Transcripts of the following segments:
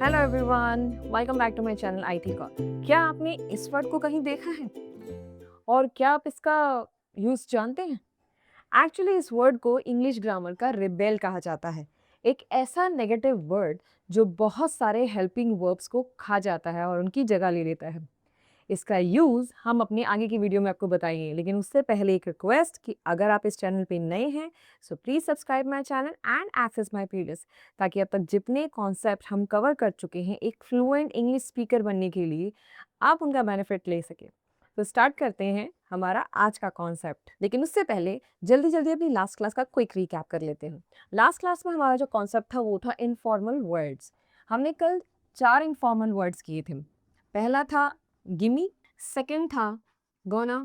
Hello everyone, welcome back to my channel I थी call. क्या आपने इस वर्ड को कहीं देखा है और क्या आप इसका यूज़ जानते हैं? एक्चुअली इस वर्ड को इंग्लिश ग्रामर का रिबेल कहा जाता है। एक ऐसा नेगेटिव वर्ड जो बहुत सारे हेल्पिंग वर्ब्स को खा जाता है और उनकी जगह ले लेता है। इसका यूज़ हम अपनी आगे की वीडियो में आपको बताएंगे, लेकिन उससे पहले एक रिक्वेस्ट कि अगर आप इस चैनल पे नए हैं so please subscribe my channel and access my playlist, ताकि अब तक जितने कॉन्सेप्ट हम कवर कर चुके हैं एक फ्लुएंट इंग्लिश स्पीकर बनने के लिए आप उनका बेनिफिट ले सकें। तो स्टार्ट करते हैं हमारा आज का कॉन्सेप्ट, लेकिन उससे पहले जल्दी जल्दी अपनी लास्ट क्लास का क्विक रिकैप कर लेते हैं। लास्ट क्लास में हमारा जो कॉन्सेप्ट था वो था इनफॉर्मल वर्ड्स। हमने कल 4 इनफॉर्मल वर्ड्स किए थे। पहला था गिमी, सेकंड था गोना,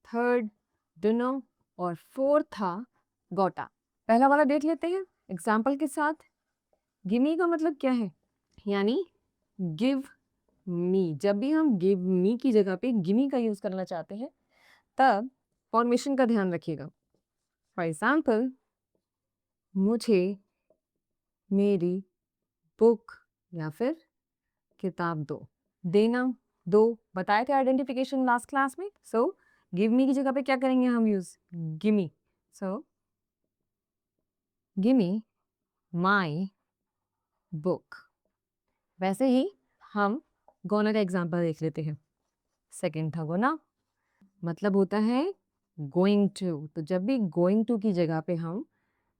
थर्ड डुनो और फोर्थ था गोटा। पहला वाला देख लेते हैं एग्जाम्पल के साथ। गिमी का मतलब क्या है? यानी गिव मी। जब भी हम गिव मी की जगह पे गिमी का यूज करना चाहते हैं तब फॉर्मेशन का ध्यान रखिएगा। फॉर एग्जाम्पल, मुझे मेरी बुक या फिर किताब दो। देना, दो, बताए थे आइडेंटिफिकेशन लास्ट क्लास में। सो गिव मी की जगह पे क्या करेंगे हम use? Gimme. So gimme my book. वैसे ही हम गोना का एग्जाम्पल देख लेते हैं। सेकंड था गोना, मतलब होता है गोइंग टू। तो जब भी गोइंग टू की जगह पे हम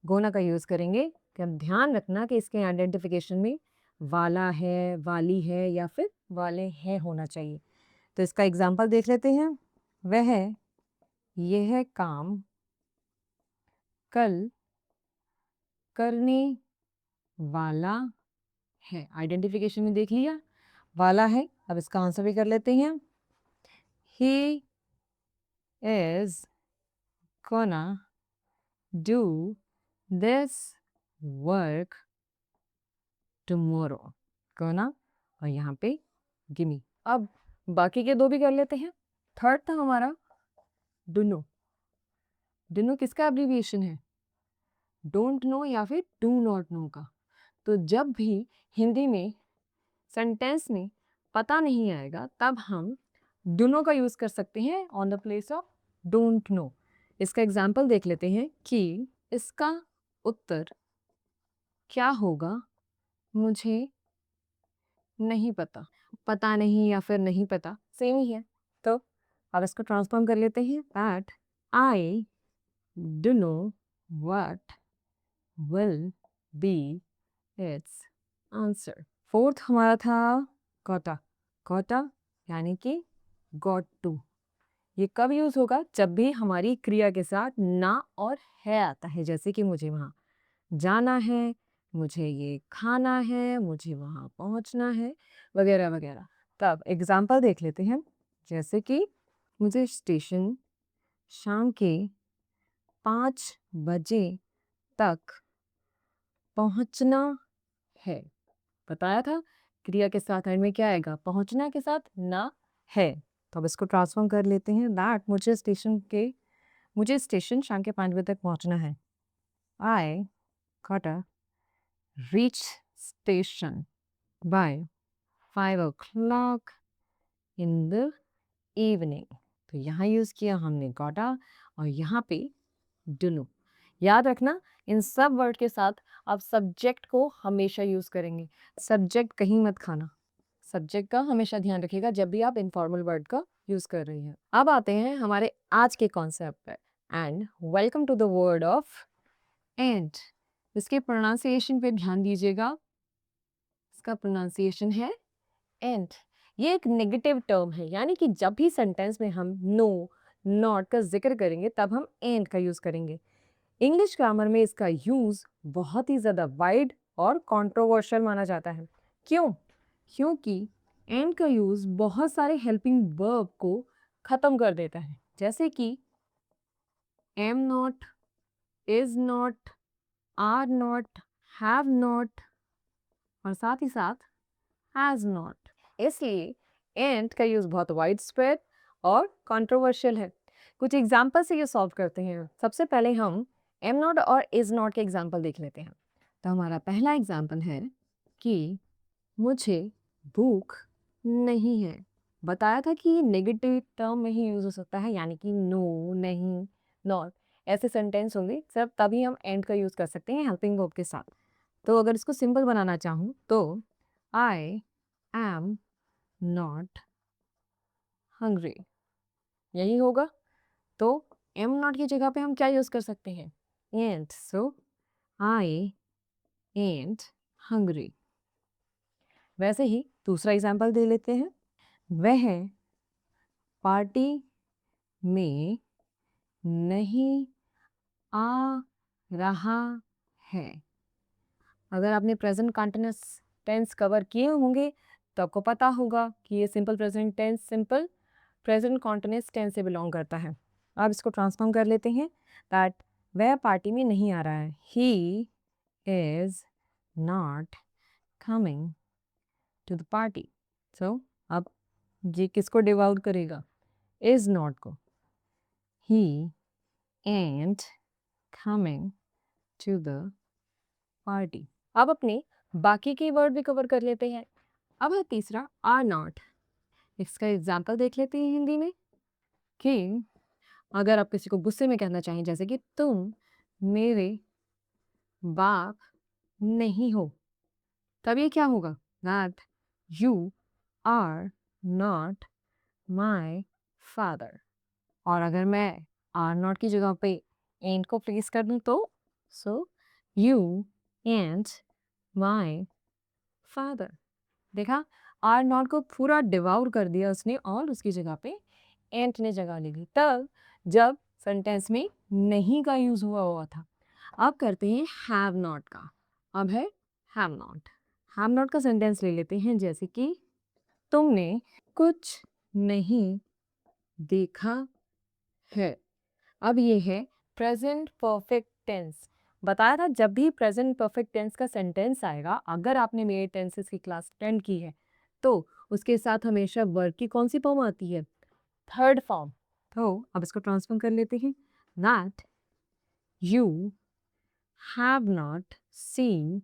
गोना का यूज करेंगे कि हम ध्यान रखना कि इसके आइडेंटिफिकेशन में वाला है, वाली है या फिर वाले हैं होना चाहिए। तो इसका एग्जाम्पल देख लेते हैं। वह यह काम कल करने वाला है। आइडेंटिफिकेशन में देख लिया वाला है। अब इसका आंसर भी कर लेते हैं। He is gonna do this work tomorrow। gonna और यहाँ पे गिमी। अब बाकी के दो भी कर लेते हैं। थर्ड था हमारा डू। डू किसका एब्रीविएशन है? डोंट नो या फिर डू नॉट नो का। तो जब भी हिंदी में सेंटेंस में पता नहीं आएगा तब हम डू नो का यूज कर सकते हैं on the place of don't know. इसका एग्जाम्पल देख लेते हैं कि इसका उत्तर क्या होगा? मुझे नहीं पता। पता नहीं या फिर नहीं पता सेम ही है। तो अब इसको ट्रांसफॉर्म कर लेते हैं। That I do know what will be it's answer. Fourth हमारा था गोटा। गोटा यानी कि गॉट टू। ये कब यूज होगा? जब भी हमारी क्रिया के साथ ना और है आता है, जैसे कि मुझे वहां जाना है, मुझे ये खाना है, मुझे वहां पहुंचना है, वगैरह वगैरह। तब एग्जाम्पल देख लेते हैं। जैसे कि मुझे स्टेशन शाम के 5 बजे तक पहुंचना है। बताया था क्रिया के साथ एंड में क्या आएगा? पहुंचना के साथ ना है। तो अब इसको ट्रांसफॉर्म कर लेते हैं। दैट मुझे स्टेशन शाम के 5 बजे तक पहुंचना है। आई gotta reach station by 5 o'clock in the evening। तो यहाँ यूज किया हमने gotta और यहाँ पे do। याद रखना इन सब वर्ड के साथ आप सब्जेक्ट को हमेशा यूज करेंगे। सब्जेक्ट कहीं मत खाना। सब्जेक्ट का हमेशा ध्यान रखिएगा जब भी आप इनफॉर्मल वर्ड का यूज कर रही हैं। अब आते हैं हमारे आज के कॉन्सेप्ट पर। And welcome to the word of and. इसके प्रोनाउंसिएशन पे ध्यान दीजिएगा। इसका प्रोनाउंसिएशन है एंड। ये एक नेगेटिव टर्म है, यानी कि जब भी सेंटेंस में हम नो नॉट का जिक्र करेंगे तब हम एंड का यूज करेंगे। इंग्लिश ग्रामर में इसका यूज बहुत ही ज्यादा वाइड और कंट्रोवर्शियल माना जाता है। क्यों? क्योंकि एंड का यूज बहुत सारे हेल्पिंग वर्ब को खत्म कर देता है, जैसे कि am not, is not, are not, have not और साथ ही साथ हैज नॉट। इसलिए एंड का यूज बहुत वाइड स्प्रेड और कंट्रोवर्शियल है। कुछ एग्जाम्पल से ये सॉल्व करते हैं। सबसे पहले हम एम नॉट और इज नॉट के एग्जाम्पल देख लेते हैं। तो हमारा पहला एग्जाम्पल है कि मुझे भूख नहीं है। बताया था कि ये नेगेटिव टर्म में ही यूज़ हो सकता है, यानी कि नो, नहीं, नॉट ऐसे सेंटेंस होंगे सिर्फ तभी हम एंड का यूज़ कर सकते हैं हेल्पिंग वर्ब के साथ। तो अगर इसको सिंपल बनाना चाहूँ तो आई एम नॉट हंग्री, यही होगा। तो एम नॉट की जगह पे हम क्या यूज़ कर सकते हैं? एंट। सो आई एंट हंग्री। वैसे ही दूसरा एग्जाम्पल दे लेते हैं। वह पार्टी में नहीं आ रहा है। अगर आपने प्रेजेंट कंटिन्यूअस टेंस कवर किए होंगे तो आपको पता होगा कि ये simple present tense simple present continuous tense से बिलोंग करता है। अब इसको ट्रांसफॉर्म कर लेते हैं दैट वह पार्टी में नहीं आ रहा है। He is not coming to the party. So अब ये किसको डिवाउट करेगा? इज नॉट को। He and coming to the party. अब अपने बाकी के वर्ड भी कवर कर लेते हैं। अब है तीसरा आर नॉट। इसका एग्जाम्पल देख लेते हैं हिंदी में कि अगर आप किसी को गुस्से में कहना चाहें जैसे कि तुम मेरे बाप नहीं हो, तब ये क्या होगा? That you are not my father. और अगर मैं आर नॉट की जगह पे एंड को प्लेस कर दूं तो सो यू एंड माई फादर। देखा, आर नॉट को पूरा डिवाउर कर दिया उसने और उसकी जगह पे एंट ने जगह ले ली, तब जब सेंटेंस में नहीं का यूज हुआ था। अब करते हैं हैव नॉट का। अब है हैव नॉट। हैव नॉट का सेंटेंस ले लेते हैं जैसे कि तुमने कुछ नहीं देखा है। अब ये है प्रेजेंट परफेक्ट टेंस। बताया था जब भी प्रेजेंट परफेक्ट टेंस का सेंटेंस आएगा, अगर आपने मेरे टेंसेस की क्लास अटेंड की है तो उसके साथ हमेशा वर्ब की कौन सी फॉर्म आती है? Third form. तो अब इसको ट्रांसफॉर्म कर लेते हैं that you have not seen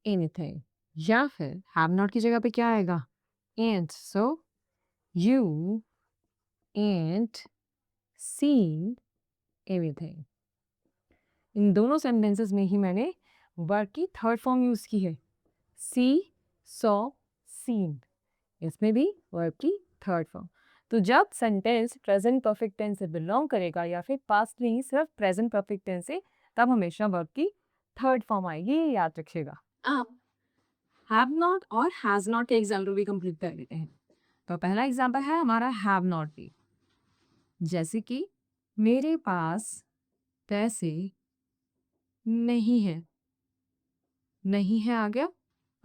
anything. या फिर हैव नॉट की जगह पे क्या आएगा? And. So you and seen anything. इन दोनों सेंटेंसेस में ही मैंने वर्ब की थर्ड फॉर्म यूज की है। सी, सॉ, सीन। इसमें भी वर्ब की थर्ड फॉर्म। तो जब सेंटेंस प्रेजेंट परफेक्ट टेंस से बिलोंग करेगा या फिर पास्ट नहीं सिर्फ प्रेजेंट परफेक्ट टेंस से, तब हमेशा वर्ब की थर्ड फॉर्म आएगी, ये याद रखिएगा। अब हैव नॉट और हैज नॉट के एग्जाम्पल भी कंप्लीट कर लेते हैं। तो पहला एग्जाम्पल है हमारा हैव नॉट भी, जैसे कि मेरे पास पैसे नहीं है। नहीं है आ गया।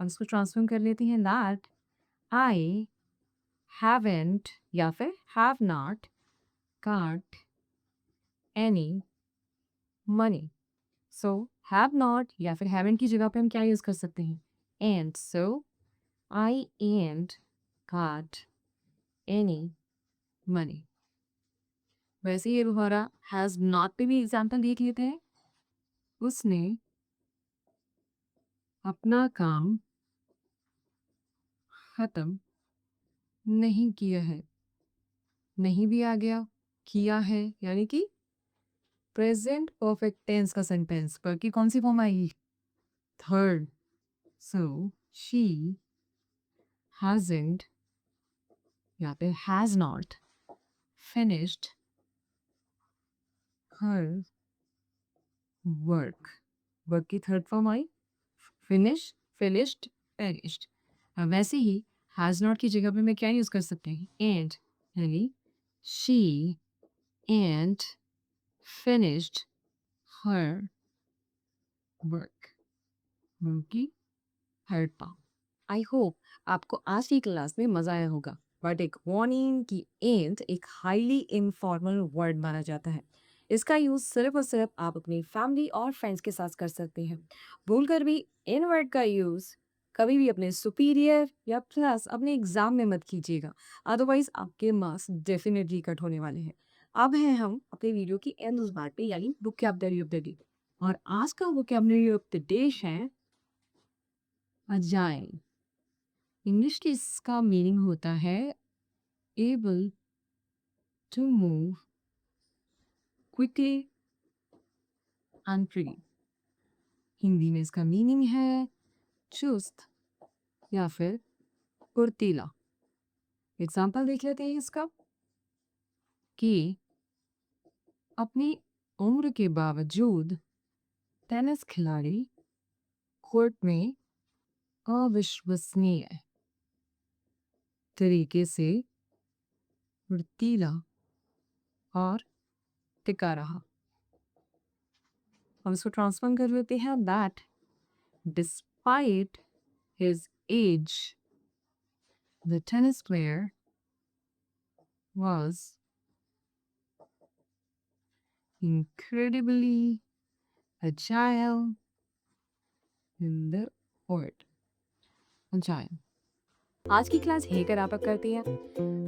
अब इसको ट्रांसफॉर्म कर लेते हैं दैट आई हैवंट या फिर have not got any money. So have not या फिर हैवंट की जगह पे हम क्या यूज कर सकते हैं? And. So I and got any money. वैसे ये हमारा हैज नॉट पे भी एग्जाम्पल देख लेते हैं। उसने अपना काम खत्म नहीं किया है। नहीं भी आ गया, किया है यानी कि प्रेजेंट परफेक्ट टेंस का सेंटेंस पर की कौन सी फॉर्म आएगी? थर्ड। सो शी hasn't या फिर has not finished her work। Work की थर्ड फॉर्म आई फिनिश, finished, finished। अब वैसे ही has not की जगह पे मैं क्या यूज कर सकते हैं? and, यानी she and finished her work। Work की थर्ड फॉर्म। आई होप आपको आज की क्लास में मजा आया होगा, बट एक वार्निंग की एंड एक हाईली इनफॉर्मल वर्ड माना जाता है। इसका यूज सिर्फ और सिर्फ आप अपनी फैमिली और फ्रेंड्स के साथ कर सकते हैं। भूलकर भी इन वर्ड का यूज कभी भी अपने सुपीरियर या प्लस अपने एग्जाम में मत कीजिएगा, अदरवाइज आपके मार्क्स डेफिनेटली कट होने वाले हैं। अब हैं हम अपने वीडियो की एंड उस बात पे, यानी वोकैबुलरी ऑफ द डे। और आज का वोकैबुलरी ऑफ द डे है अजाइल। इंग्लिश की इसका मीनिंग होता है able to move quickly and free. Hindi में इसका मीनिंग है चुस्त या फिर फुर्तीला। एग्जाम्पल देख लेते हैं इसका कि अपनी उम्र के बावजूद टेनिस खिलाड़ी कोर्ट में अविश्वसनीय तरीके से फुर्तीला और टिका रहा। हम इसको ट्रांसफर कर लेते हैं that despite his age the tennis player was incredibly agile in the court. agile। आज की क्लास यहीं पर आप करती है।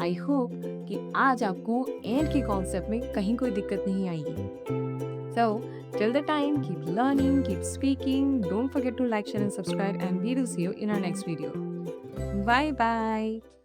आई होप कि आज आपको एंड के कॉन्सेप्ट में कहीं कोई दिक्कत नहीं आएगी। So till the time, keep learning, keep speaking. Don't forget to like, share and subscribe, and we will see you in our next video. Bye bye.